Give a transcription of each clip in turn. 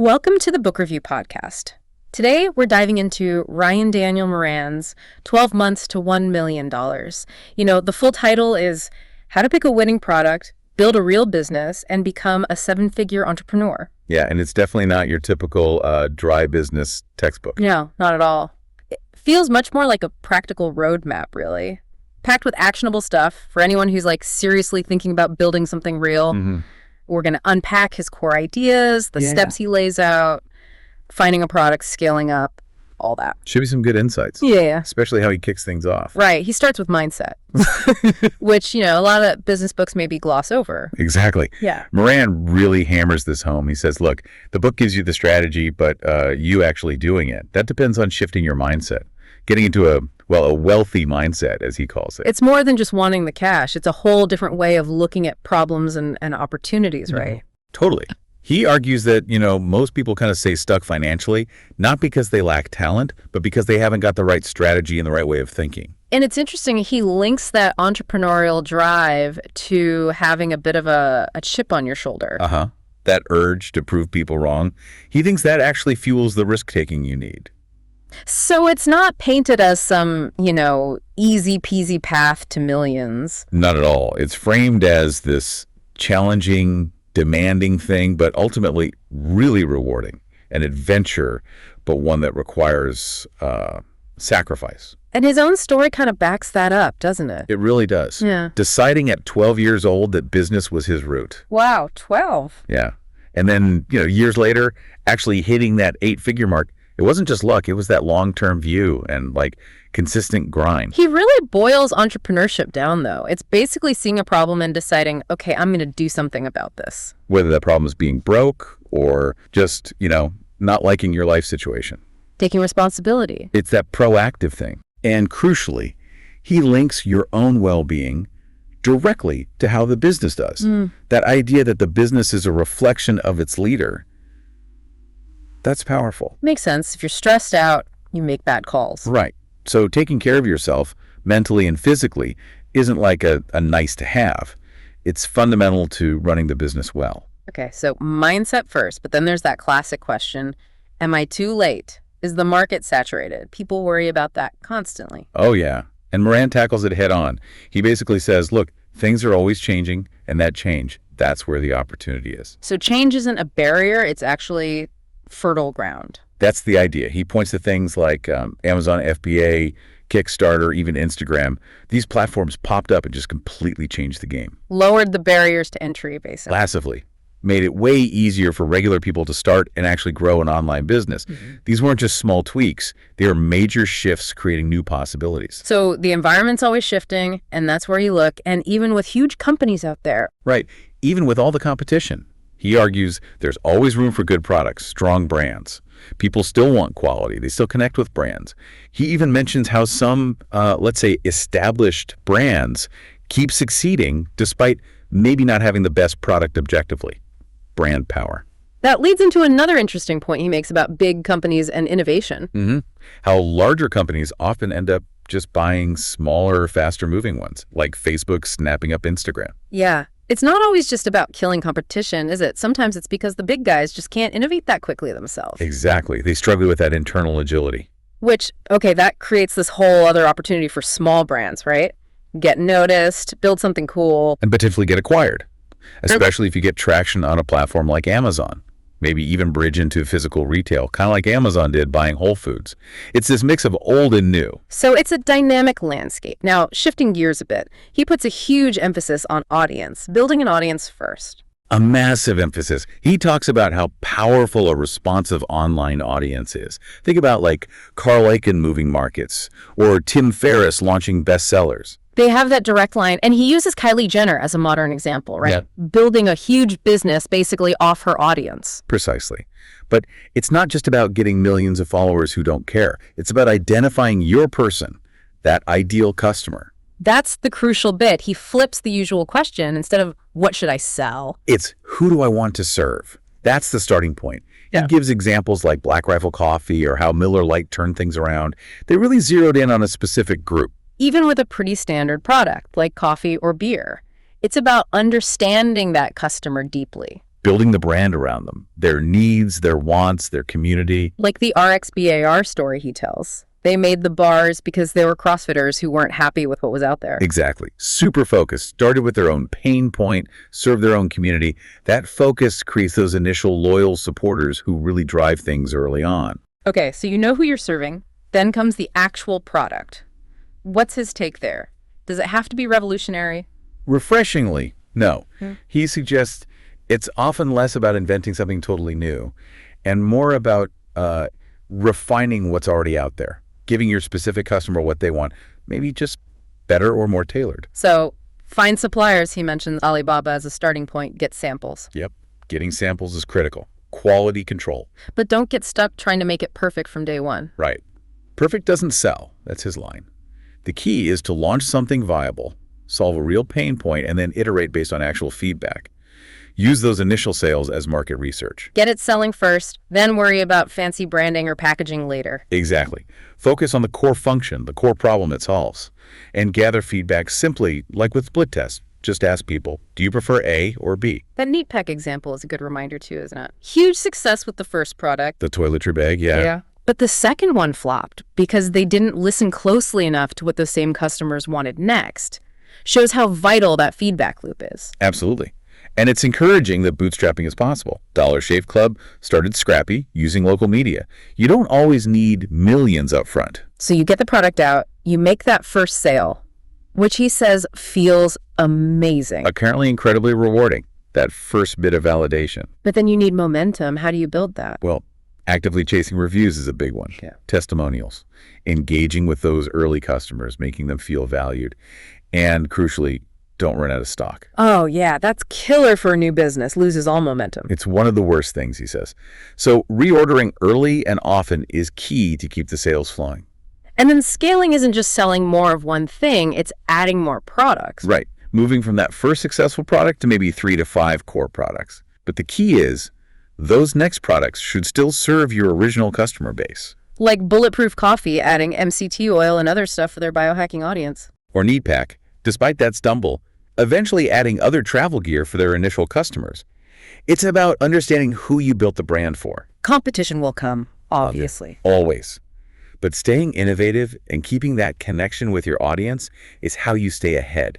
Welcome to the Book Review Podcast. Today, we're diving into Ryan Daniel Moran's 12 Months to $1 Million. The full title is How to Pick a Winning Product, Build a Real Business, and Become a Seven-Figure Entrepreneur. Yeah, and it's definitely not your typical dry business textbook. No, not at all. It feels much more like a practical roadmap, really. Packed with actionable stuff for anyone who's seriously thinking about building something real. Mm-hmm. We're going to unpack his core ideas, the steps he lays out, finding a product, scaling up, all that. Should be some good insights. Yeah. Especially how he kicks things off. Right. He starts with mindset, which, a lot of business books maybe gloss over. Exactly. Yeah. Moran really hammers this home. He says, look, the book gives you the strategy, but you actually doing it, that depends on shifting your mindset, getting into a wealthy mindset, as he calls it. It's more than just wanting the cash. It's a whole different way of looking at problems and opportunities, right? Totally. He argues that, most people kind of stay stuck financially, not because they lack talent, but because they haven't got the right strategy and the right way of thinking. And it's interesting, he links that entrepreneurial drive to having a bit of a chip on your shoulder. Uh-huh. That urge to prove people wrong. He thinks that actually fuels the risk-taking you need. So it's not painted as some, easy peasy path to millions. Not at all. It's framed as this challenging, demanding thing, but ultimately really rewarding. An adventure, but one that requires sacrifice. And his own story kind of backs that up, doesn't it? It really does. Yeah. Deciding at 12 years old that business was his route. Wow, 12. Yeah. And then, years later, actually hitting that 8-figure mark. It wasn't just luck, it was that long-term view and consistent grind. He really boils entrepreneurship down, though. It's basically seeing a problem and deciding, okay, I'm going to do something about this. Whether that problem is being broke or just, not liking your life situation. Taking responsibility. It's that proactive thing. And crucially, he links your own well-being directly to how the business does. That idea that the business is a reflection of its leader. That's powerful. Makes sense. If you're stressed out, you make bad calls. Right. So taking care of yourself mentally and physically isn't like a nice to have. It's fundamental to running the business well. Okay, so mindset first, but then there's that classic question, am I too late? Is the market saturated? People worry about that constantly. Oh, yeah. And Moran tackles it head on. He basically says, look, things are always changing, and that change, that's where the opportunity is. So change isn't a barrier, it's actually fertile ground. That's the idea. He points to things like Amazon FBA, Kickstarter, even Instagram. These platforms popped up and just completely changed the game. Lowered the barriers to entry, basically. Massively. Made it way easier for regular people to start and actually grow an online business. These weren't just small tweaks. They are major shifts creating new possibilities. So the environment's always shifting, and that's where you look. And even with huge companies out there. Right. Even with all the competition. He argues there's always room for good products, strong brands. People still want quality. They still connect with brands. He even mentions how some, let's say, established brands keep succeeding despite maybe not having the best product objectively. Brand power. That leads into another interesting point he makes about big companies and innovation. How larger companies often end up just buying smaller, faster-moving ones, like Facebook snapping up Instagram. Yeah. It's not always just about killing competition, is it? Sometimes it's because the big guys just can't innovate that quickly themselves. Exactly. They struggle with that internal agility. Which, okay, that creates this whole other opportunity for small brands, right? Get noticed, build something cool. And potentially get acquired, especially if you get traction on a platform like Amazon. Maybe even bridge into physical retail, kind of like Amazon did buying Whole Foods. It's this mix of old and new. So it's a dynamic landscape. Now, shifting gears a bit, he puts a huge emphasis on audience, building an audience first. A massive emphasis. He talks about how powerful a responsive online audience is. Think about Carl Icahn moving markets or Tim Ferriss launching bestsellers. They have that direct line, and he uses Kylie Jenner as a modern example, right? Yeah. Building a huge business basically off her audience. Precisely. But it's not just about getting millions of followers who don't care. It's about identifying your person, that ideal customer. That's the crucial bit. He flips the usual question instead of, what should I sell? It's, who do I want to serve? That's the starting point. Yeah. He gives examples like Black Rifle Coffee or how Miller Lite turned things around. They really zeroed in on a specific group. Even with a pretty standard product like coffee or beer, it's about understanding that customer deeply. building the brand around them, their needs, their wants, their community. Like the RXBAR story he tells. They made the bars because they were CrossFitters who weren't happy with what was out there. Exactly. Super focused. Started with their own pain point, served their own community. That focus creates those initial loyal supporters who really drive things early on. Okay, so you know who you're serving. Then comes the actual product. What's his take there? Does it have to be revolutionary? Refreshingly, no. He suggests it's often less about inventing something totally new and more about refining what's already out there, giving your specific customer what they want, maybe just better or more tailored. So find suppliers, he mentions Alibaba as a starting point, get samples. Yep. Getting samples is critical. Quality control. But don't get stuck trying to make it perfect from day one. Right. Perfect doesn't sell. That's his line. The key is to launch something viable, solve a real pain point, and then iterate based on actual feedback. Use those initial sales as market research. Get it selling first, then worry about fancy branding or packaging later. Exactly. Focus on the core function, the core problem it solves, and gather feedback simply like with split tests. Just ask people, do you prefer A or B? That Neat Pack example is a good reminder too, isn't it? Huge success with the first product. The toiletry bag, yeah. But the second one flopped because they didn't listen closely enough to what those same customers wanted next. Shows how vital that feedback loop is. Absolutely. And it's encouraging that bootstrapping is possible. Dollar Shave Club started scrappy using local media. You don't always need millions up front. So you get the product out, you make that first sale, which he says feels amazing. Apparently incredibly rewarding, that first bit of validation. But then you need momentum. How do you build that? Well, actively chasing reviews is a big one. Yeah. Testimonials, engaging with those early customers, making them feel valued, and crucially, don't run out of stock. Oh, yeah, that's killer for a new business. Loses all momentum. It's one of the worst things, he says. So reordering early and often is key to keep the sales flowing. And then scaling isn't just selling more of one thing, it's adding more products. Right. Moving from that first successful product to maybe 3 to 5 core products. But the key is, those next products should still serve your original customer base. Like Bulletproof Coffee adding MCT oil and other stuff for their biohacking audience. Or Neat Pack, despite that stumble, eventually adding other travel gear for their initial customers. It's about understanding who you built the brand for. Competition will come, obviously. Always. But staying innovative and keeping that connection with your audience is how you stay ahead.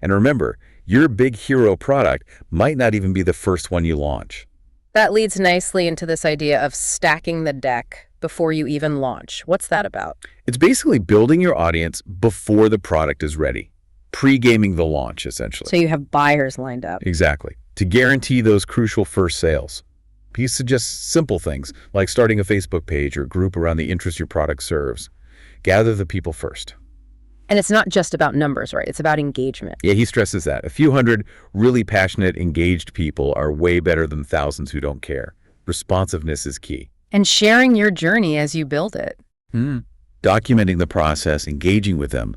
And remember, your big hero product might not even be the first one you launch. That leads nicely into this idea of stacking the deck before you even launch. What's that about? It's basically building your audience before the product is ready. Pre-gaming the launch, essentially. So you have buyers lined up. Exactly. To guarantee those crucial first sales. He suggests simple things like starting a Facebook page or group around the interest your product serves. Gather the people first. And it's not just about numbers, right? It's about engagement. Yeah, he stresses that. A few hundred really passionate, engaged people are way better than thousands who don't care. Responsiveness is key. And sharing your journey as you build it. Documenting the process, engaging with them,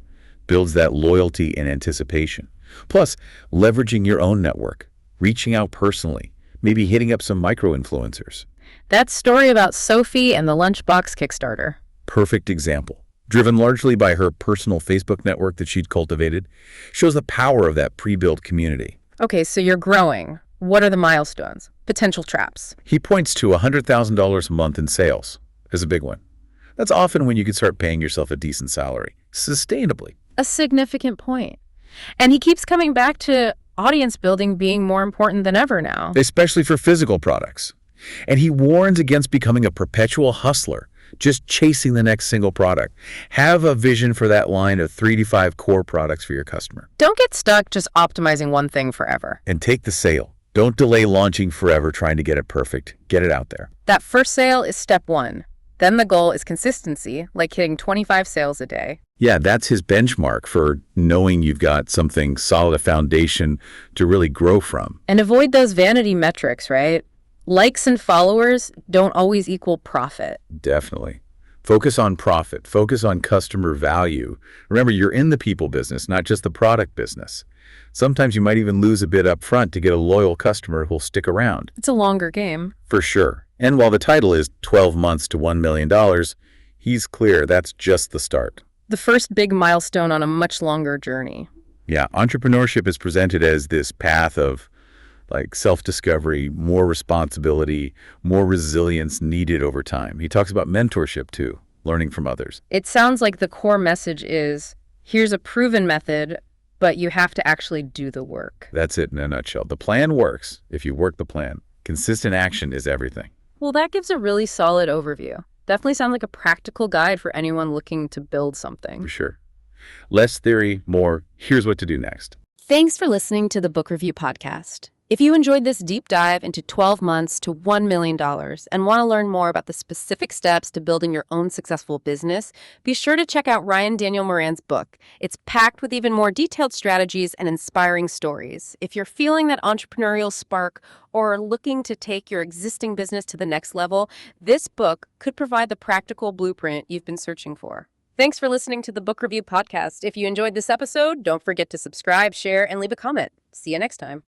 builds that loyalty and anticipation. Plus, leveraging your own network, reaching out personally, maybe hitting up some micro-influencers. That story about Sophie and the Lunchbox Kickstarter. Perfect example. Driven largely by her personal Facebook network that she'd cultivated, shows the power of that pre-built community. Okay, so you're growing. What are the milestones? Potential traps? He points to $100,000 a month in sales as a big one. That's often when you can start paying yourself a decent salary, sustainably. A significant point. And he keeps coming back to audience building being more important than ever now. Especially for physical products. And he warns against becoming a perpetual hustler, just chasing the next single product. Have a vision for that line of 3 to 5 core products for your customer. Don't get stuck just optimizing one thing forever. And take the sale. Don't delay launching forever trying to get it perfect. Get it out there. That first sale is step one. Then the goal is consistency, like hitting 25 sales a day. Yeah, that's his benchmark for knowing you've got something solid, a foundation to really grow from. And avoid those vanity metrics, right? Likes and followers don't always equal profit. Definitely. Focus on profit. Focus on customer value. Remember, you're in the people business, not just the product business. Sometimes you might even lose a bit up front to get a loyal customer who'll stick around. It's a longer game. For sure. And while the title is 12 months to $1 million, he's clear that's just the start. The first big milestone on a much longer journey. Yeah, entrepreneurship is presented as this path of like self-discovery, more responsibility, more resilience needed over time. He talks about mentorship too, learning from others. It sounds like the core message is, here's a proven method, but you have to actually do the work. That's it in a nutshell. The plan works if you work the plan. Consistent action is everything. Well, that gives a really solid overview. Definitely sounds like a practical guide for anyone looking to build something. For sure. Less theory, more, here's what to do next. Thanks for listening to the Book Review Podcast. If you enjoyed this deep dive into 12 months to $1 million and want to learn more about the specific steps to building your own successful business, be sure to check out Ryan Daniel Moran's book. It's packed with even more detailed strategies and inspiring stories. If you're feeling that entrepreneurial spark or are looking to take your existing business to the next level, this book could provide the practical blueprint you've been searching for. Thanks for listening to the Book Review Podcast. If you enjoyed this episode, don't forget to subscribe, share, and leave a comment. See you next time.